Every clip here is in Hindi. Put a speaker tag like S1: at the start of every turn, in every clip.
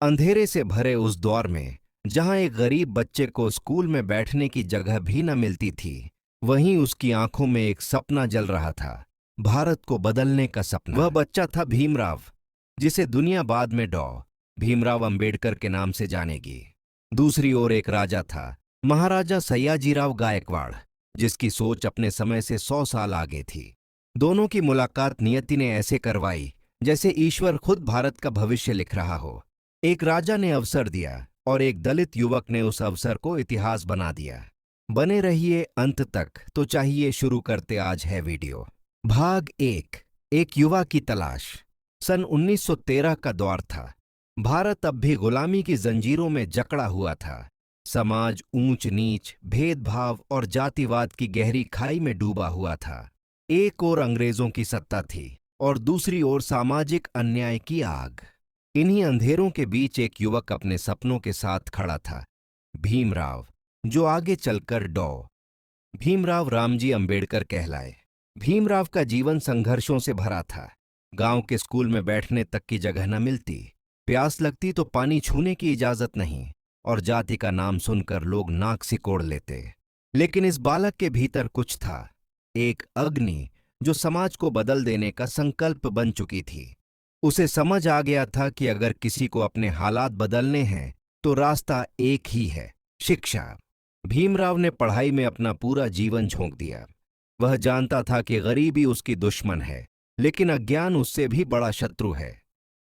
S1: अंधेरे से भरे उस दौर में जहां एक गरीब बच्चे को स्कूल में बैठने की जगह भी न मिलती थी, वहीं उसकी आंखों में एक सपना जल रहा था, भारत को बदलने का सपना। वह बच्चा था भीमराव, जिसे दुनिया बाद में डॉ भीमराव अंबेडकर के नाम से जानेगी। दूसरी ओर एक राजा था, महाराजा सयाजीराव गायकवाड़, जिसकी सोच अपने समय से 100 साल आगे थी। दोनों की मुलाकात नियति ने ऐसे करवाई जैसे ईश्वर खुद भारत का भविष्य लिख रहा हो। एक राजा ने अवसर दिया और एक दलित युवक ने उस अवसर को इतिहास बना दिया। बने रहिए अंत तक, तो चाहिए शुरू करते आज है वीडियो। भाग एक युवा की तलाश। सन 1913 का दौर था। भारत अब भी गुलामी की जंजीरों में जकड़ा हुआ था। समाज ऊंच नीच, भेदभाव और जातिवाद की गहरी खाई में डूबा हुआ था। एक ओर अंग्रेजों की सत्ता थी और दूसरी ओर सामाजिक अन्याय की आग। इन्हीं अंधेरों के बीच एक युवक अपने सपनों के साथ खड़ा था, भीमराव, जो आगे चलकर डॉ भीमराव रामजी अंबेडकर कहलाए। भीमराव का जीवन संघर्षों से भरा था। गांव के स्कूल में बैठने तक की जगह न मिलती, प्यास लगती तो पानी छूने की इजाजत नहीं, और जाति का नाम सुनकर लोग नाक सिकोड़ लेते। लेकिन इस बालक के भीतर कुछ था, एक अग्नि जो समाज को बदल देने का संकल्प बन चुकी थी। उसे समझ आ गया था कि अगर किसी को अपने हालात बदलने हैं तो रास्ता एक ही है, शिक्षा। भीमराव ने पढ़ाई में अपना पूरा जीवन झोंक दिया। वह जानता था कि गरीबी उसकी दुश्मन है, लेकिन अज्ञान उससे भी बड़ा शत्रु है।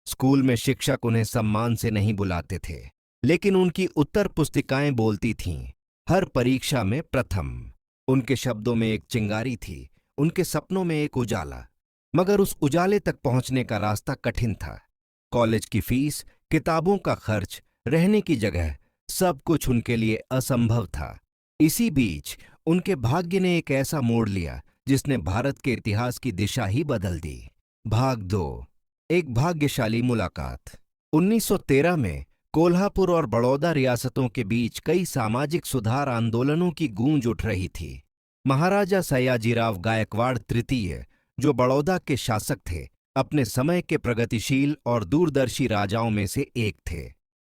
S1: स्कूल में शिक्षक उन्हें सम्मान से नहीं बुलाते थे, लेकिन उनकी उत्तर पुस्तिकाएं बोलती थीं, हर परीक्षा में प्रथम। उनके शब्दों में एक चिंगारी थी, उनके सपनों में एक उजाला। मगर उस उजाले तक पहुंचने का रास्ता कठिन था। कॉलेज की फीस, किताबों का खर्च, रहने की जगह, सब कुछ उनके लिए असंभव था। इसी बीच उनके भाग्य ने एक ऐसा मोड़ लिया जिसने भारत के इतिहास की दिशा ही बदल दी। भाग 2, एक भाग्यशाली मुलाकात। 1913 में कोल्हापुर और बड़ौदा रियासतों के बीच कई सामाजिक सुधार आंदोलनों की गूंज उठ रही थी। महाराजा सयाजीराव गायकवाड़ तृतीय, जो बड़ौदा के शासक थे, अपने समय के प्रगतिशील और दूरदर्शी राजाओं में से एक थे।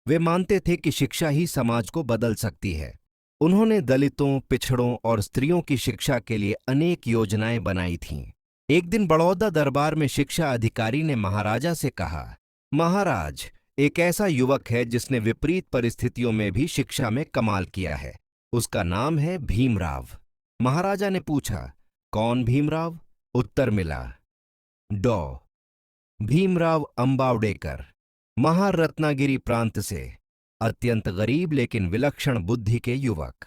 S1: वे मानते थे कि शिक्षा ही समाज को बदल सकती है। उन्होंने दलितों, पिछड़ों और स्त्रियों की शिक्षा के लिए अनेक योजनाएं बनाई थीं। एक दिन बड़ौदा दरबार में शिक्षा अधिकारी ने महाराजा से कहा, महाराज, एक ऐसा युवक है जिसने विपरीत परिस्थितियों में भी शिक्षा में कमाल किया है। उसका नाम है भीमराव। महाराजा ने पूछा, कौन भीमराव? उत्तर मिला, डॉ भीमराव अंबावडेकर, महारत्नागिरी प्रांत से, अत्यंत गरीब लेकिन विलक्षण बुद्धि के युवक।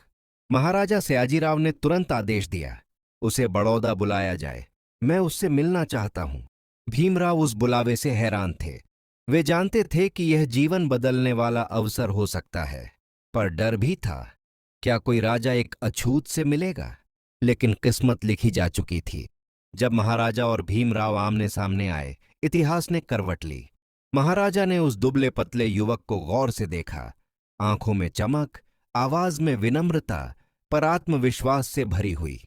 S1: महाराजा सयाजीराव ने तुरंत आदेश दिया, उसे बड़ौदा बुलाया जाए, मैं उससे मिलना चाहता हूं। भीमराव उस बुलावे से हैरान थे। वे जानते थे कि यह जीवन बदलने वाला अवसर हो सकता है, पर डर भी था, क्या कोई राजा एक अछूत से मिलेगा? लेकिन किस्मत लिखी जा चुकी थी। जब महाराजा और भीमराव आमने सामने आए, इतिहास ने करवट ली। महाराजा ने उस दुबले पतले युवक को गौर से देखा। आंखों में चमक, आवाज में विनम्रता, पर आत्मविश्वास से भरी हुई।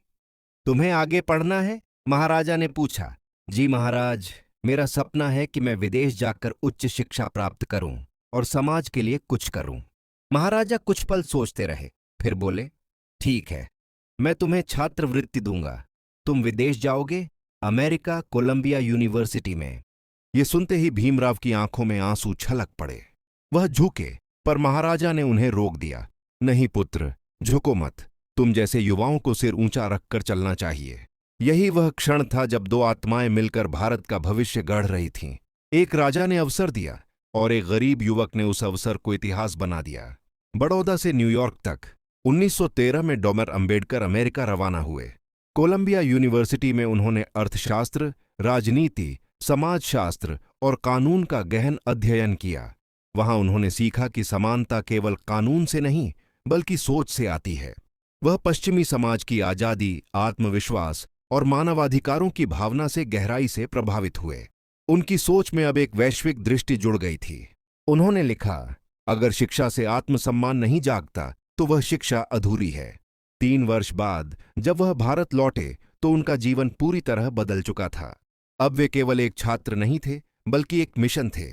S1: तुम्हें आगे पढ़ना है? महाराजा ने पूछा। जी महाराज, मेरा सपना है कि मैं विदेश जाकर उच्च शिक्षा प्राप्त करूं और समाज के लिए कुछ करूं। महाराजा कुछ पल सोचते रहे, फिर बोले, ठीक है, मैं तुम्हें छात्रवृत्ति दूंगा। तुम विदेश जाओगे, अमेरिका, कोलंबिया यूनिवर्सिटी में। ये सुनते ही भीमराव की आंखों में आंसू छलक पड़े। वह झुके, पर महाराजा ने उन्हें रोक दिया। नहीं पुत्र, झुको मत। तुम जैसे युवाओं को सिर ऊंचा रखकर चलना चाहिए। यही वह क्षण था जब दो आत्माएं मिलकर भारत का भविष्य गढ़ रही थीं। एक राजा ने अवसर दिया और एक गरीब युवक ने उस अवसर को इतिहास बना दिया। बड़ौदा से न्यूयॉर्क तक 1913 में डॉ अंबेडकर अमेरिका रवाना हुए। कोलंबिया यूनिवर्सिटी में उन्होंने अर्थशास्त्र, राजनीति, समाजशास्त्र और कानून का गहन अध्ययन किया। वहां उन्होंने सीखा कि समानता केवल कानून से नहीं, बल्कि सोच से आती है। वह पश्चिमी समाज की आजादी, आत्मविश्वास और मानवाधिकारों की भावना से गहराई से प्रभावित हुए। उनकी सोच में अब एक वैश्विक दृष्टि जुड़ गई थी। उन्होंने लिखा, अगर शिक्षा से आत्मसम्मान नहीं जागता तो वह शिक्षा अधूरी है। 3 वर्ष बाद जब वह भारत लौटे तो उनका जीवन पूरी तरह बदल चुका था। अब वे केवल एक छात्र नहीं थे, बल्कि एक मिशन थे।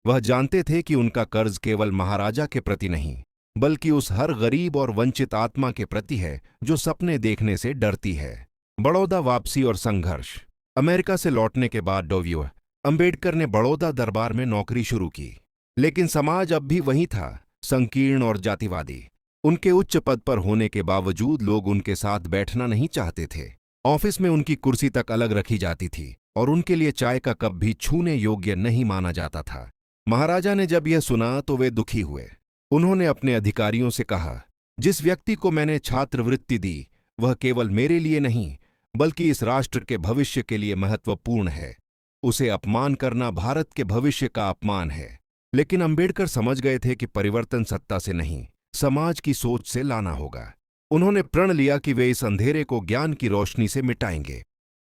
S1: वह जानते थे कि उनका कर्ज केवल महाराजा के प्रति नहीं, बल्कि उस हर गरीब और वंचित आत्मा के प्रति है जो सपने देखने से डरती है। बड़ौदा वापसी और संघर्ष। अमेरिका से लौटने के बाद डॉ. अंबेडकर ने बड़ौदा दरबार में नौकरी शुरू की, लेकिन समाज अब भी वही था, संकीर्ण और जातिवादी। उनके उच्च पद पर होने के बावजूद लोग उनके साथ बैठना नहीं चाहते थे। ऑफिस में उनकी कुर्सी तक अलग रखी जाती थी और उनके लिए चाय का कप भी छूने योग्य नहीं माना जाता था। महाराजा ने जब यह सुना तो वे दुखी हुए। उन्होंने अपने अधिकारियों से कहा, जिस व्यक्ति को मैंने छात्रवृत्ति दी वह केवल मेरे लिए नहीं बल्कि इस राष्ट्र के भविष्य के लिए महत्वपूर्ण है। उसे अपमान करना भारत के भविष्य का अपमान है। लेकिन अंबेडकर समझ गए थे कि परिवर्तन सत्ता से नहीं, समाज की सोच से लाना होगा। उन्होंने प्रण लिया कि वे इस अंधेरे को ज्ञान की रोशनी से मिटाएंगे।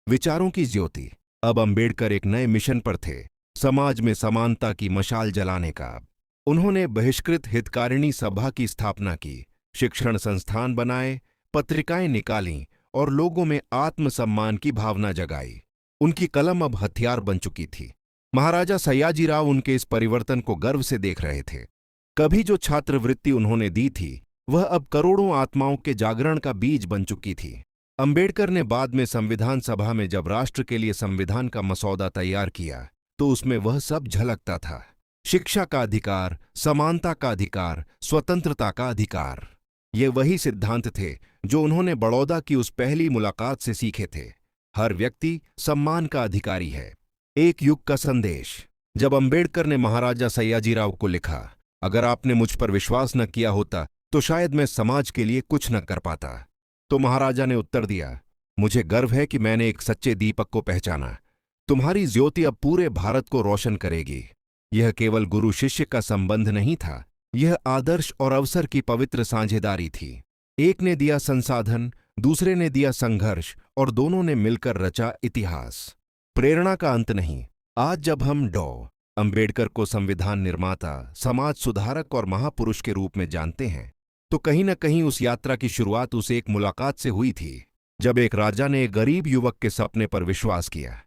S1: विचारों की ज्योति। अब अंबेडकर एक नए मिशन पर थे, समाज में समानता की मशाल जलाने का। उन्होंने बहिष्कृत हितकारिणी सभा की स्थापना की, शिक्षण संस्थान बनाए, पत्रिकाएं निकालीं और लोगों में आत्मसम्मान की भावना जगाई। उनकी कलम अब हथियार बन चुकी थी। महाराजा सयाजीराव उनके इस परिवर्तन को गर्व से देख रहे थे। कभी जो छात्रवृत्ति उन्होंने दी थी वह अब करोड़ों आत्माओं के जागरण का बीज बन चुकी थी। अंबेडकर ने बाद में संविधान सभा में जब राष्ट्र के लिए संविधान का मसौदा तैयार किया तो उसमें वह सब झलकता था। शिक्षा का अधिकार, समानता का अधिकार, स्वतंत्रता का अधिकार। ये वही सिद्धांत थे जो उन्होंने बड़ौदा की उस पहली मुलाकात से सीखे थे। हर व्यक्ति सम्मान का अधिकारी है। एक युग का संदेश। जब अंबेडकर ने महाराजा सयाजीराव को लिखा, अगर आपने मुझ पर विश्वास न किया होता तो शायद मैं समाज के लिए कुछ न कर पाता, तो महाराजा ने उत्तर दिया, मुझे गर्व है कि मैंने एक सच्चे दीपक को पहचाना। तुम्हारी ज्योति अब पूरे भारत को रोशन करेगी। यह केवल गुरु शिष्य का संबंध नहीं था, यह आदर्श और अवसर की पवित्र साझेदारी थी। एक ने दिया संसाधन, दूसरे ने दिया संघर्ष और दोनों ने मिलकर रचा इतिहास। प्रेरणा का अंत नहीं। आज जब हम डॉ. अंबेडकर को संविधान निर्माता, समाज सुधारक और महापुरुष के रूप में जानते हैं तो कहीं न कहीं उस यात्रा की शुरुआत उस एक मुलाकात से हुई थी जब एक राजा ने एक गरीब युवक के सपने पर विश्वास किया।